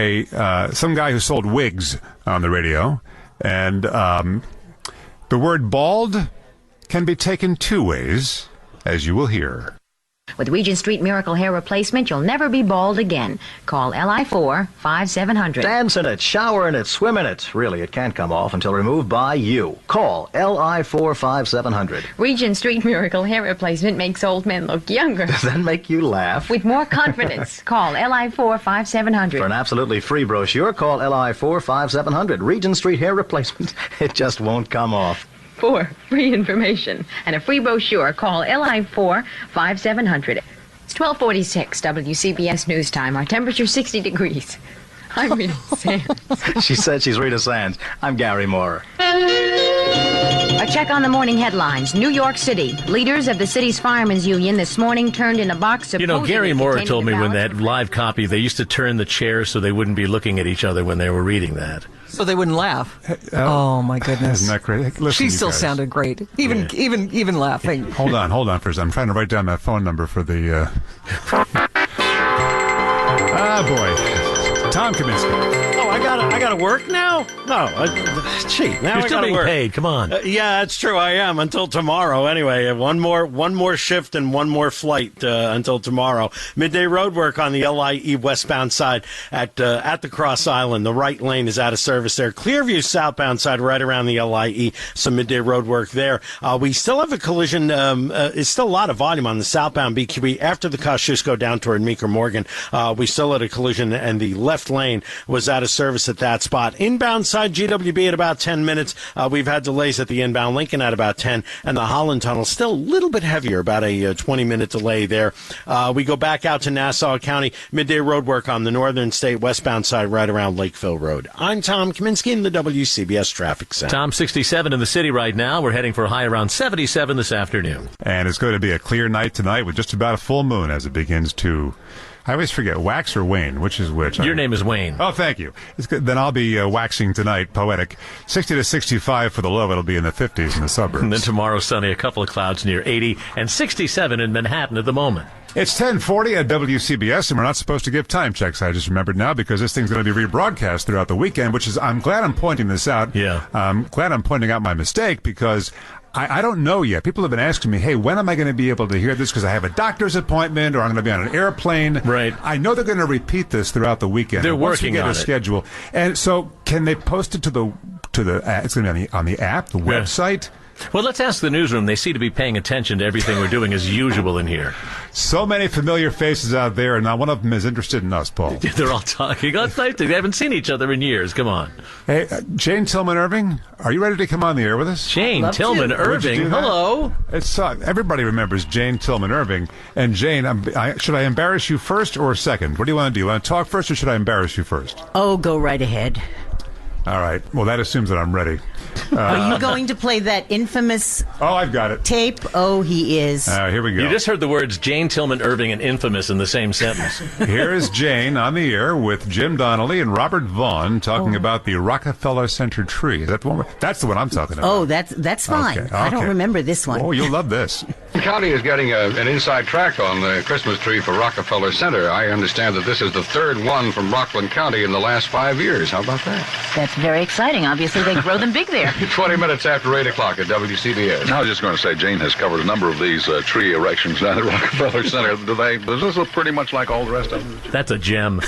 some guy who sold wigs on the radio. And the word bald can be taken two ways, as you will hear. With Regent Street Miracle Hair Replacement, you'll never be bald again. Call LI4-5700. Dance in it, shower in it, swim in it. Really, it can't come off until removed by you. Call LI4-5700. Regent Street Miracle Hair Replacement makes old men look younger. Does that make you laugh? With more confidence, call LI4-5700. For an absolutely free brochure, call LI4-5700. Regent Street Hair Replacement. It just won't come off. For free information and a free brochure, call LI4-5700. It's 12:46 WCBS News Time. Our temperature 60 degrees. I'm Rita Sands. She said she's Rita Sands. I'm Gary Moore. A check on the morning headlines. New York City. Leaders of the city's firemen's union this morning turned in a box of... Gary Moore told me when that live copy, they used to turn the chairs so they wouldn't be looking at each other when they were reading that. So they wouldn't laugh. Oh my goodness! Isn't that great? Hey, listen, she still sounded great, even laughing. Hold on for a second. I'm trying to write down that phone number for the. Boy, Tom Kaminsky. Oh, I gotta work now? No, gee, now You're I still gotta being work. paid. Come on. Yeah, that's true. I am until tomorrow. Anyway, one more shift and one more flight until tomorrow. Midday road work on the LIE westbound side at the Cross Island. The right lane is out of service there. Clearview southbound side right around the LIE. Some midday road work there. We still have a collision. It's still a lot of volume on the southbound BQE after the Kosciuszko down toward Meeker Morgan. We still had a collision and the left lane was out of service at that spot. Inbound side GWB at about 10 minutes. We've had delays at the inbound Lincoln at about 10, and the Holland Tunnel still a little bit heavier, about a 20-minute delay there. We go back out to Nassau County. Midday road work on the northern state westbound side right around Lakeville Road. I'm Tom Kaminsky in the WCBS Traffic Center. Tom, 67 in the city right now. We're heading for a high around 77 this afternoon. And it's going to be a clear night tonight with just about a full moon as it begins to... I always forget, wax or wane, which is which? Your name is Wayne. Oh, thank you. It's good. Then I'll be waxing tonight, poetic. 60 to 65 for the low. It'll be in the 50s in the suburbs. And then tomorrow, sunny, a couple of clouds near 80, and 67 in Manhattan at the moment. It's 10:40 at WCBS, and we're not supposed to give time checks. I just remembered now because this thing's going to be rebroadcast throughout the weekend, which is, I'm glad I'm pointing this out. Yeah. I'm glad I'm pointing out my mistake because I don't know yet. People have been asking me, hey, when am I going to be able to hear this? Because I have a doctor's appointment or I'm going to be on an airplane. Right. I know they're going to repeat this throughout the weekend. They're Once working we get on a it. schedule. And so can they post it to the it's going to be on the app, the website? Well, let's ask the newsroom. They seem to be paying attention to everything we're doing as usual in here. So many familiar faces out there, and not one of them is interested in us, Paul. They're all talking. They haven't seen each other in years. Come on. Hey, Jane Tillman Irving, are you ready to come on the air with us? Jane Tillman Irving, hello. It's everybody remembers Jane Tillman Irving. And Jane, should I embarrass you first or second? What do you want to do? You want to talk first or should I embarrass you first? Oh, go right ahead. All right. Well, that assumes that I'm ready. Are you going to play that infamous I've got it. tape? Oh, he is. Here we go. You just heard the words Jane Tillman Irving and infamous in the same sentence. Here is Jane on the air with Jim Donnelly and Robert Vaughn talking about the Rockefeller Center tree. Is that the one? That's the one I'm talking about. Oh, that's fine. Okay. I don't remember this one. Oh, you'll love this. The county is getting an inside track on the Christmas tree for Rockefeller Center. I understand that this is the third one from Rockland County in the last 5 years. How about that? That's very exciting. Obviously, they grow them big there. 20 minutes after 8 o'clock at WCBS. I was just going to say, Jane has covered a number of these tree erections down at Rockefeller Center. Does this look pretty much like all the rest of them? That's a gem.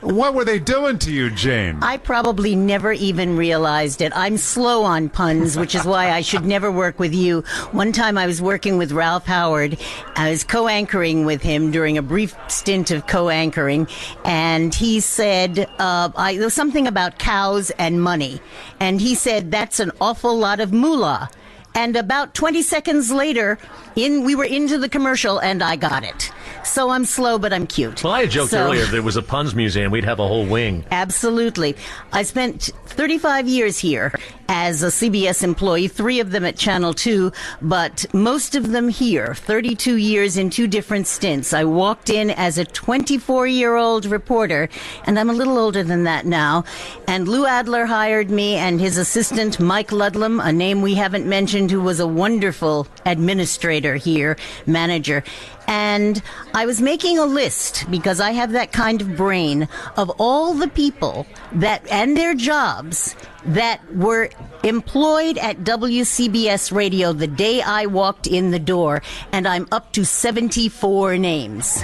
What were they doing to you, Jane? I probably never even realized it. I'm slow on puns, which is why I should never work with you. One time I was working with Ralph Howard. I was co-anchoring with him during a brief stint of co-anchoring, and he said, there was something about cows and money. And he said, that's an awful lot of moolah. And about 20 seconds later, we were into the commercial, and I got it. So I'm slow, but I'm cute. Well, I had joked earlier if there was a puns museum, we'd have a whole wing. Absolutely. I spent 35 years here as a CBS employee, 3 of them at Channel 2, but most of them here, 32 years in 2 different stints. I walked in as a 24-year-old reporter, and I'm a little older than that now, and Lou Adler hired me and his assistant, Mike Ludlam, a name we haven't mentioned, who was a wonderful administrator here, manager. And I was making a list, because I have that kind of brain, of all the people that and their jobs that were employed at WCBS Radio the day I walked in the door, and I'm up to 74 names.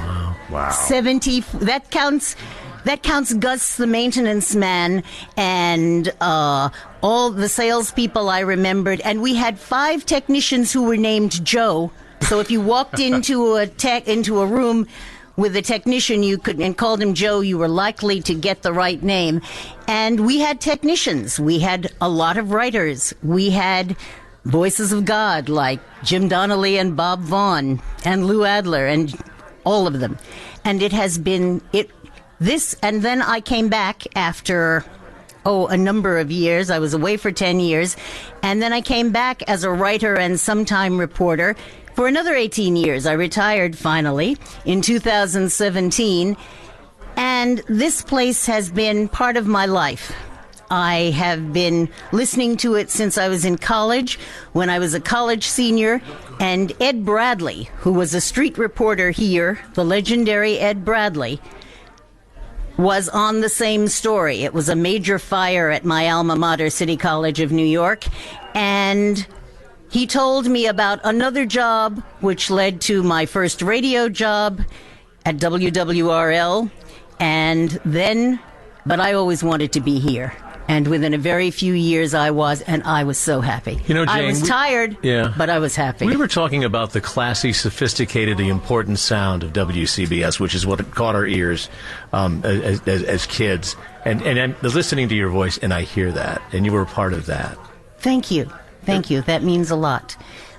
Wow. 70. That counts Gus, the maintenance man, and all the salespeople I remembered. And we had 5 technicians who were named Joe. So if you walked into a room with a technician and called him Joe, you were likely to get the right name. And we had technicians. We had a lot of writers. We had voices of God like Jim Donnelly and Bob Vaughn and Lou Adler and all of them. And it has been this, and then I came back after a number of years. I was away for 10 years, and then I came back as a writer and sometime reporter for another 18 years. I retired finally in 2017, and this place has been part of my life. I have been listening to it since I was in college, when I was a college senior, and Ed Bradley, who was a street reporter here, the legendary Ed Bradley, was on the same story. It was a major fire at my alma mater, City College of New York, and he told me about another job which led to my first radio job at WWRL, but I always wanted to be here. And within a very few years I was so happy. You know, Jane, I was tired, but I was happy. We were talking about the classy, sophisticated, the important sound of WCBS, which is what caught our ears as kids. And I'm listening to your voice, and I hear that, and you were a part of that. Thank you. Thank you. That means a lot.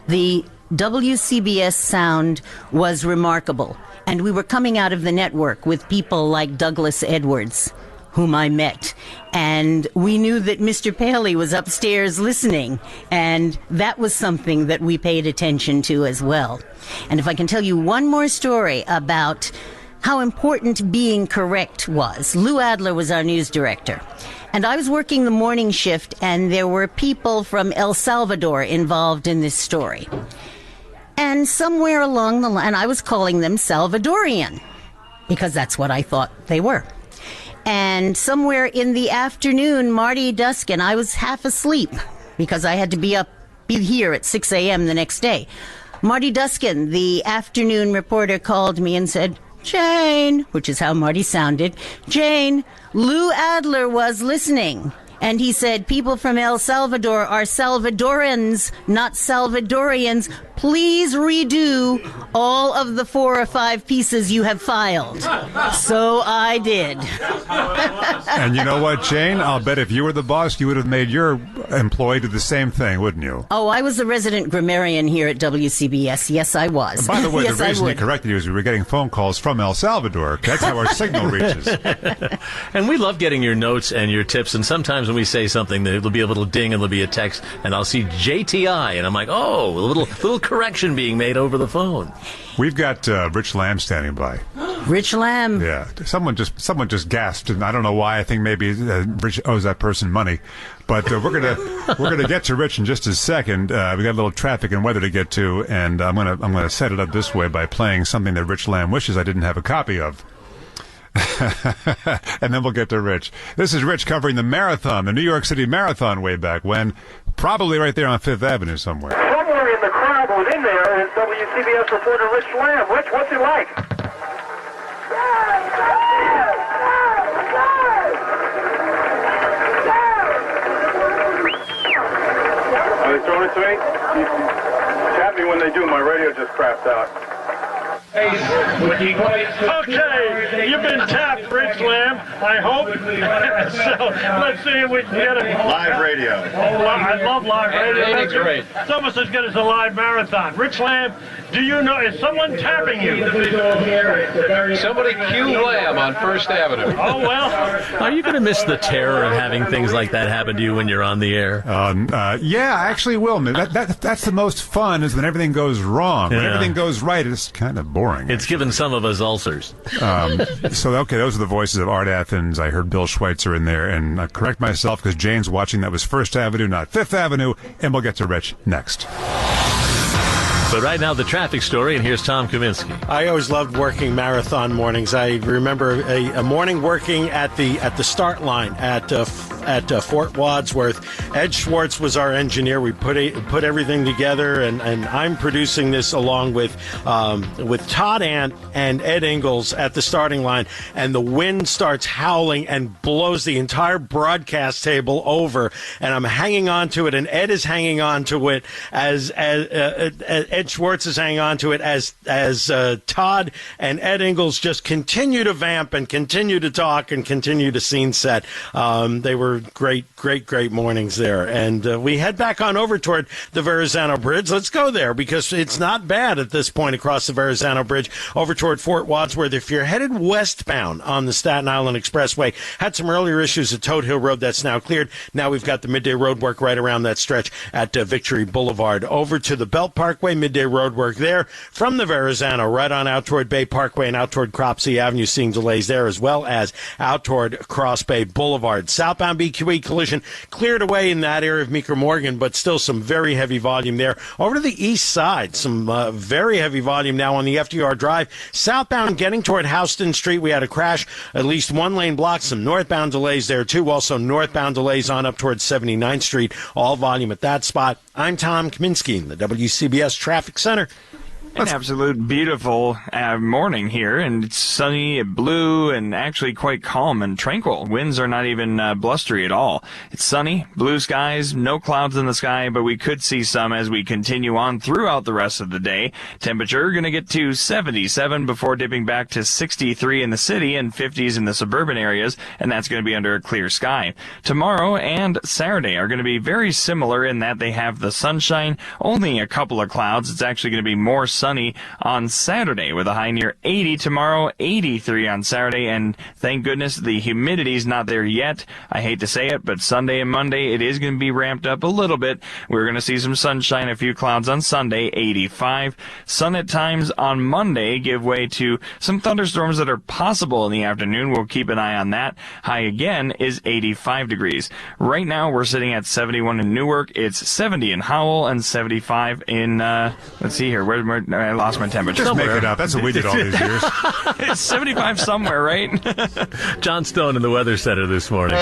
The WCBS sound was remarkable, and we were coming out of the network with people like Douglas Edwards, whom I met, and we knew that Mr. Paley was upstairs listening, and that was something that we paid attention to as well. And if I can tell you one more story about how important being correct was. Lou Adler was our news director, and I was working the morning shift, and there were people from El Salvador involved in this story. And somewhere along the line, I was calling them Salvadorian, because that's what I thought they were. And somewhere in the afternoon, Marty Duskin, I was half asleep because I had to be here at 6 a.m. the next day. Marty Duskin, the afternoon reporter, called me and said, "Jane," which is how Marty sounded, "Jane, Lou Adler was listening. And he said, people from El Salvador are Salvadorans, not Salvadorians. Please redo all of the 4 or 5 pieces you have filed." So I did. And you know what, Jane? I'll bet if you were the boss, you would have made your employee do the same thing, wouldn't you? Oh, I was the resident grammarian here at WCBS. Yes, I was. And by the way, yes, the reason he corrected you is we were getting phone calls from El Salvador. That's how our signal reaches. And we love getting your notes and your tips, and sometimes when we say something, there'll be a little ding and there'll be a text, and I'll see JTI, and I'm like, oh, a little correction being made over the phone. We've got Rich Lamb standing by. Rich Lamb. Yeah, someone just gasped, and I don't know why. I think maybe Rich owes that person money, but we're gonna get to Rich in just a second. We got a little traffic and weather to get to, and I'm gonna set it up this way by playing something that Rich Lamb wishes I didn't have a copy of. And then we'll get to Rich. This is Rich covering the marathon, the New York City Marathon, way back when, probably right there on Fifth Avenue somewhere. Somewhere in the crowd within there is WCBS reporter Rich Lamb. Rich, what's it like? you throwing it to me? Tap me when they do. My radio just crapped out. Okay, you've been tapped, Rich Lamb, I hope. So let's see if we can get it. Live radio. I love live radio. That's great. It's almost as good as a live marathon. Rich Lamb, do you know, is someone tapping you? Somebody cue Lamb on First Avenue. Oh, well. Are you going to miss the terror of having things like that happen to you when you're on the air? Yeah, I actually will. That's the most fun, is when everything goes wrong. When everything goes right, it's kind of boring. It's given some of us ulcers. Okay, those are the voices of Art Athens. I heard Bill Schweitzer in there, and I correct myself because Jane's watching. That was First Avenue, not Fifth Avenue, and we'll get to Rich next. But right now, the traffic story, and here's Tom Kaminsky. I always loved working marathon mornings. I remember a morning working at the start line at Fort Wadsworth. Ed Schwartz was our engineer. We put everything together, and I'm producing this along with Todd Ant and Ed Ingalls at the starting line, and the wind starts howling and blows the entire broadcast table over, and I'm hanging on to it, and Ed is hanging on to it as Ed Schwartz is hanging on to it as Todd and Ed Ingalls just continue to vamp and continue to talk and continue to scene set. They were great mornings there. And we head back on over toward the Verrazano Bridge. Let's go there because it's not bad at this point across the Verrazano Bridge over toward Fort Wadsworth. If you're headed westbound on the Staten Island Expressway, had some earlier issues at Toad Hill Road. That's now cleared. Now we've got the midday road work right around that stretch at Victory Boulevard. Over to the Belt Parkway, midday road work there from the Verrazano right on out toward Bay Parkway and out toward Cropsey Avenue, seeing delays there, as well as out toward Cross Bay Boulevard. Southbound BQE collision cleared away in that area of Meeker Morgan, but still some very heavy volume there. Over to the east side, some very heavy volume now on the FDR Drive. Southbound getting toward Houston Street, we had a crash, at least one lane block, some northbound delays there too. Also northbound delays on up towards 79th Street. All volume at that spot. I'm Tom Kaminsky in the WCBS Traffic Center. An absolute beautiful morning here, and it's sunny, blue, and actually quite calm and tranquil. Winds are not even blustery at all. It's sunny, blue skies, no clouds in the sky, but we could see some as we continue on throughout the rest of the day. Temperature going to get to 77 before dipping back to 63 in the city and 50s in the suburban areas, and that's going to be under a clear sky. Tomorrow and Saturday are going to be very similar in that they have the sunshine, only a couple of clouds. It's actually going to be more sunny on Saturday with a high near 80 tomorrow, 83 on Saturday, and thank goodness the humidity's not there yet. I hate to say it, but Sunday and Monday it is going to be ramped up a little bit. We're going to see some sunshine, a few clouds on Sunday, 85. Sun at times on Monday give way to some thunderstorms that are possible in the afternoon. We'll keep an eye on that. High again is 85 degrees. Right now we're sitting at 71 in Newark. It's 70 in Howell and 75 in, let's see here, where I lost my temperature. Just make it up. That's what we did all these years. It's 75 somewhere, right? John Stone in the Weather Center this morning.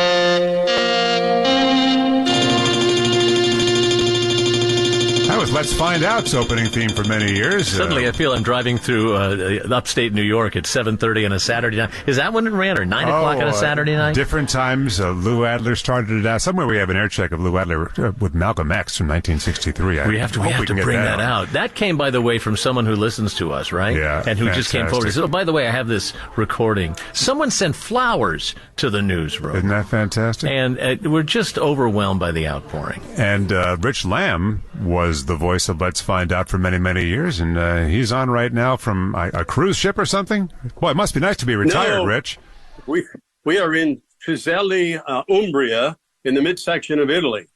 That was Let's Find Out's opening theme for many years. Suddenly I feel I'm driving through upstate New York at 7:30 on a Saturday night. Is that when it ran, or 9 o'clock on a Saturday night? Different times. Lou Adler started it out. Somewhere we have an air check of Lou Adler with Malcolm X from 1963. We have to bring that out. That came, by the way, from someone who listens to us, right? Yeah. And who just came forward and said, oh, by the way, I have this recording. Someone sent flowers to the newsroom. Isn't that fantastic? And we're just overwhelmed by the outpouring. And Rich Lamb was the voice of Let's Find Out for many, many years, and he's on right now from a cruise ship or something. Well, it must be nice to be retired, Rich. We are in Piselli, Umbria, in the midsection of Italy.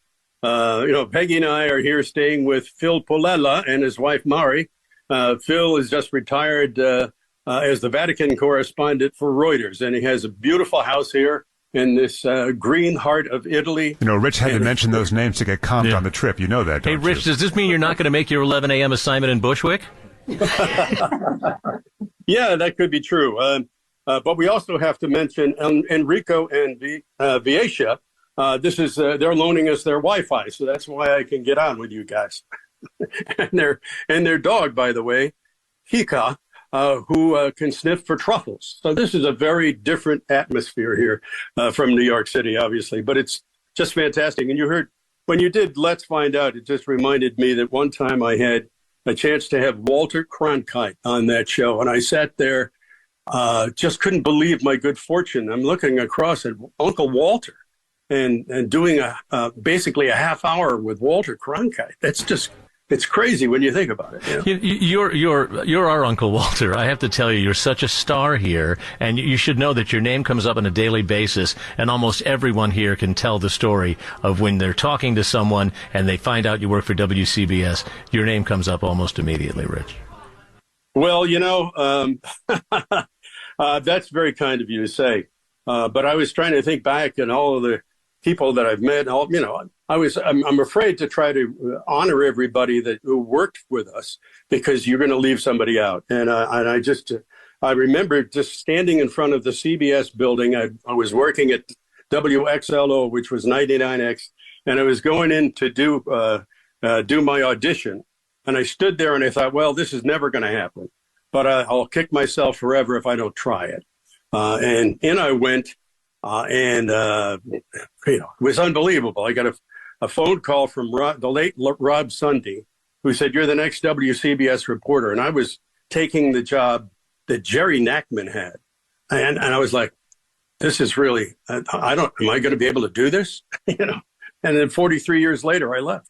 Peggy and I are here staying with Phil Polella and his wife Mari. Phil is just retired as the Vatican correspondent for Reuters, and he has a beautiful house here in this green heart of Italy. Rich had to mention those names to get comped on the trip. You know that, don't Hey, Rich, does this mean you're not going to make your 11 a.m. assignment in Bushwick? Yeah, that could be true. But we also have to mention Enrico and Viacia. They're loaning us their Wi-Fi, so that's why I can get on with you guys. and their dog, by the way, Hika, who can sniff for truffles. So this is a very different atmosphere here from New York City, obviously, but it's just fantastic. And you heard when you did Let's Find Out, it just reminded me that one time I had a chance to have Walter Cronkite on that show. And I sat there, just couldn't believe my good fortune. I'm looking across at Uncle Walter and doing basically a half hour with Walter Cronkite. It's crazy when you think about it. You know? You're our Uncle Walter. I have to tell you, you're such a star here, and you should know that your name comes up on a daily basis, and almost everyone here can tell the story of when they're talking to someone and they find out you work for WCBS. Your name comes up almost immediately, Rich. Well, that's very kind of you to say. But I was trying to think back and all of the people that I've met. I'm afraid to try to honor everybody who worked with us, because you're going to leave somebody out. And I remember just standing in front of the CBS building. I was working at WXLO, which was 99X, and I was going in to do my audition. And I stood there and I thought, well, this is never going to happen, but I'll kick myself forever if I don't try it. And in I went, it was unbelievable. I got a phone call from the late Rob Sunday, who said, "You're the next WCBS reporter." And I was taking the job that Jerry Nachman had. And I was like, this is really, am I going to be able to do this? And then 43 years later, I left.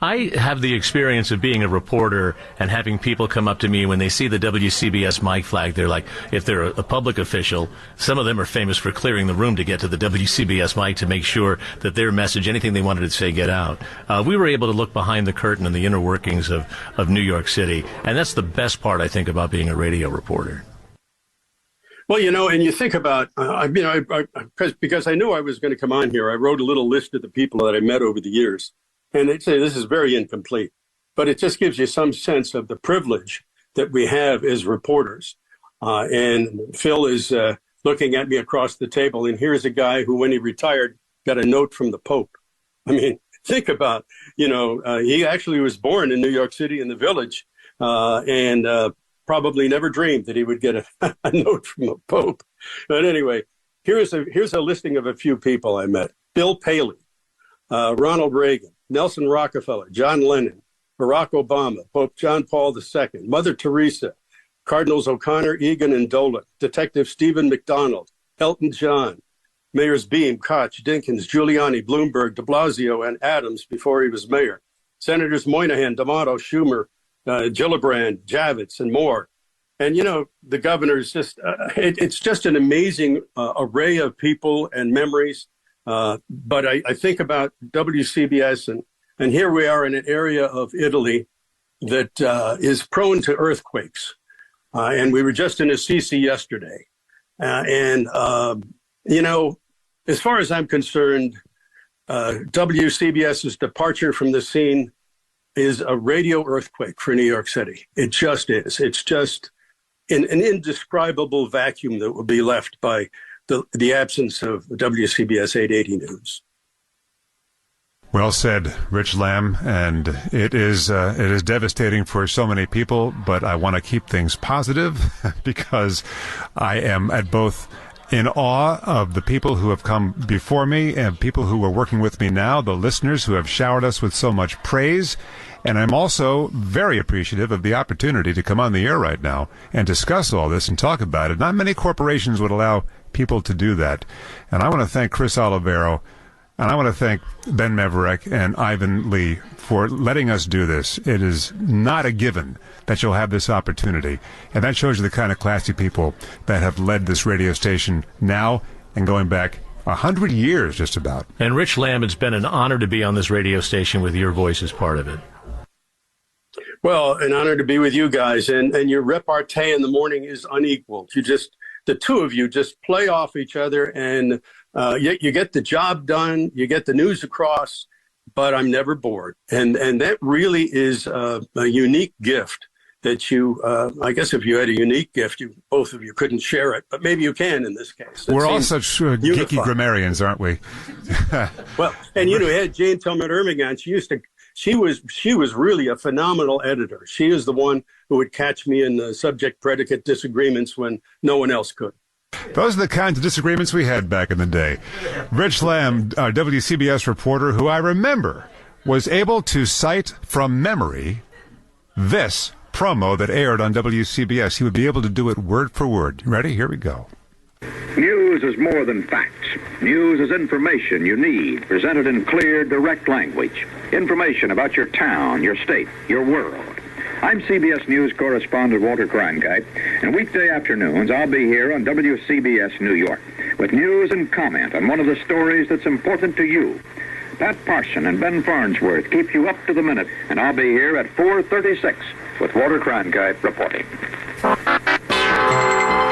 I have the experience of being a reporter and having people come up to me when they see the WCBS mic flag. They're like, if they're a public official, some of them are famous for clearing the room to get to the WCBS mic to make sure that their message, anything they wanted to say, get out. We were able to look behind the curtain and the inner workings of New York City. And that's the best part, I think, about being a radio reporter. Well, and you think about, because I knew I was going to come on here, I wrote a little list of the people that I met over the years. And they'd say this is very incomplete, but it just gives you some sense of the privilege that we have as reporters. And Phil is looking at me across the table, and here's a guy who, when he retired, got a note from the Pope. I mean, think about, he actually was born in New York City in the Village, and probably never dreamed that he would get a note from the Pope. But anyway, here's a listing of a few people I met. Bill Paley, Ronald Reagan, Nelson Rockefeller, John Lennon, Barack Obama, Pope John Paul II, Mother Teresa, Cardinals O'Connor, Egan, and Dolan, Detective Stephen McDonald, Elton John, Mayors Beam, Koch, Dinkins, Giuliani, Bloomberg, de Blasio, and Adams before he was mayor, Senators Moynihan, D'Amato, Schumer, Gillibrand, Javits, and more. And, the governor's just, it's just an amazing array of people and memories. But I think about WCBS, and here we are in an area of Italy that is prone to earthquakes. And we were just in Assisi yesterday. As far as I'm concerned, WCBS's departure from the scene is a radio earthquake for New York City. It just is. It's just an indescribable vacuum that will be left by the absence of WCBS 880 News. Well said, Rich Lamb, and it is devastating for so many people, but I want to keep things positive because I am at both in awe of the people who have come before me and people who are working with me now, the listeners who have showered us with so much praise. And I'm also very appreciative of the opportunity to come on the air right now and discuss all this and talk about it. Not many corporations would allow people to do that. And I want to thank Chris Olivero, and I want to thank Ben Meverek and Ivan Lee for letting us do this. It is not a given that you'll have this opportunity. And that shows you the kind of classy people that have led this radio station now and going back 100 years just about. And Rich Lamb, it's been an honor to be on this radio station with your voice as part of it. Well, an honor to be with you guys. And your repartee in the morning is unequaled. The two of you just play off each other, and you get the job done, you get the news across, but I'm never bored. And that really is a unique gift that you, I guess if you had a unique gift, both of you couldn't share it, but maybe you can in this case. We're all such geeky grammarians, aren't we? Well, and we had Jane Tillman Irving on. She was really a phenomenal editor. She is the one who would catch me in the subject-predicate disagreements when no one else could. Those are the kinds of disagreements we had back in the day. Rich Lamb, our WCBS reporter, who I remember was able to cite from memory this promo that aired on WCBS. He would be able to do it word for word. Ready? Here we go. News is more than facts. News is information you need, presented in clear, direct language. Information about your town, your state, your world. I'm CBS News correspondent Walter Cronkite, and weekday afternoons I'll be here on WCBS New York with news and comment on one of the stories that's important to you. Pat Parson and Ben Farnsworth keep you up to the minute, and I'll be here at 4:36 with Walter Cronkite reporting.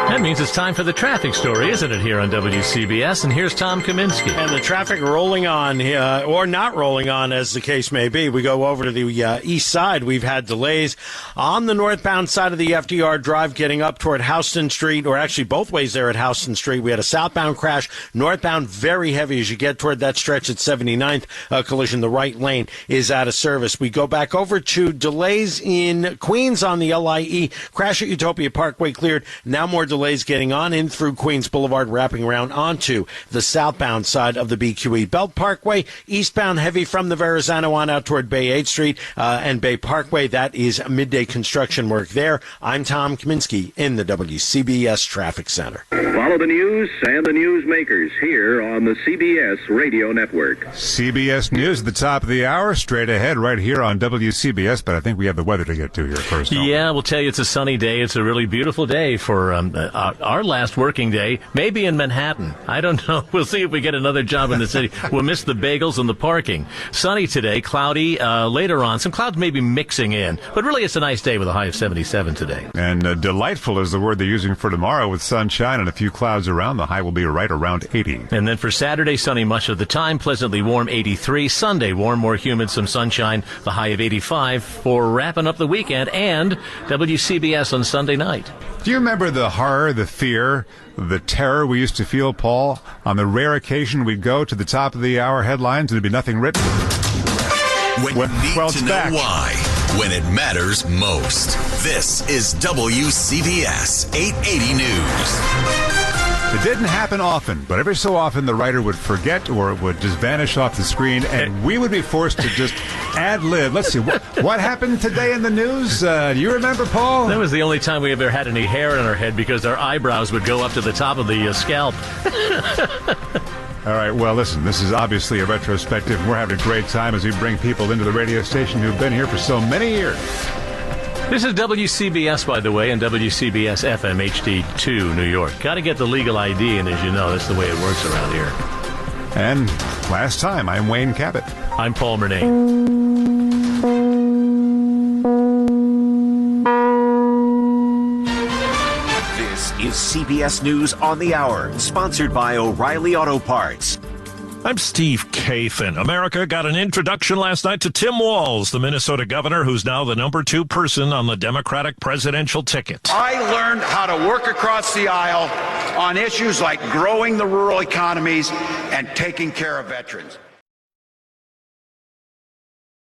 That means it's time for the traffic story, isn't it, here on WCBS? And here's Tom Kaminsky. And the traffic rolling on, or not rolling on, as the case may be. We go over to the east side. We've had delays on the northbound side of the FDR Drive getting up toward Houston Street, or actually both ways there at Houston Street. We had a southbound crash, northbound very heavy as you get toward that stretch at 79th collision. The right lane is out of service. We go back over to delays in Queens on the LIE. Crash at Utopia Parkway cleared. Now more delays getting on in through Queens Boulevard, wrapping around onto the southbound side of the BQE. Belt Parkway, eastbound heavy from the Verrazano on out toward Bay 8th Street and Bay Parkway. That is midday construction work there. I'm Tom Kaminsky in the WCBS Traffic Center. Follow the news and the newsmakers here on the CBS Radio Network. CBS News at the top of the hour, straight ahead right here on WCBS, but I think we have the weather to get to here first. Yeah, we'll tell you it's a sunny day. It's a really beautiful day for our last working day, maybe in Manhattan. I don't know. We'll see if we get another job in the city. We'll miss the bagels and the parking. Sunny today, cloudy later on. Some clouds maybe mixing in, but really it's a nice day with a high of 77 today. And delightful is the word they're using for tomorrow, with sunshine and a few clouds around. The high will be right around 80. And then for Saturday, sunny much of the time, pleasantly warm 83. Sunday, warm, more humid, some sunshine, the high of 85 for wrapping up the weekend and WCBS on Sunday night. Do you remember the horror, the fear, the terror we used to feel, Paul, on the rare occasion we'd go to the top of the hour headlines and there'd be nothing written? When you need to know why, when it matters most. This is WCBS 880 News. It didn't happen often, but every so often the writer would forget or it would just vanish off the screen, and we would be forced to just ad-lib. Let's see, what happened today in the news? Do you remember, Paul? That was the only time we ever had any hair on our head because our eyebrows would go up to the top of the scalp. All right, well, listen, this is obviously a retrospective, and we're having a great time as we bring people into the radio station who've been here for so many years. This is WCBS, by the way, and WCBS FM HD2 New York. Got to get the legal ID, and as you know, that's the way it works around here. And last time, I'm Wayne Cabot. I'm Paul Murnane. This is CBS News on the Hour, sponsored by O'Reilly Auto Parts. I'm Steve Kathan. America got an introduction last night to Tim Walz, the Minnesota governor, who's now the number 2 person on the Democratic presidential ticket. I learned how to work across the aisle on issues like growing the rural economies and taking care of veterans.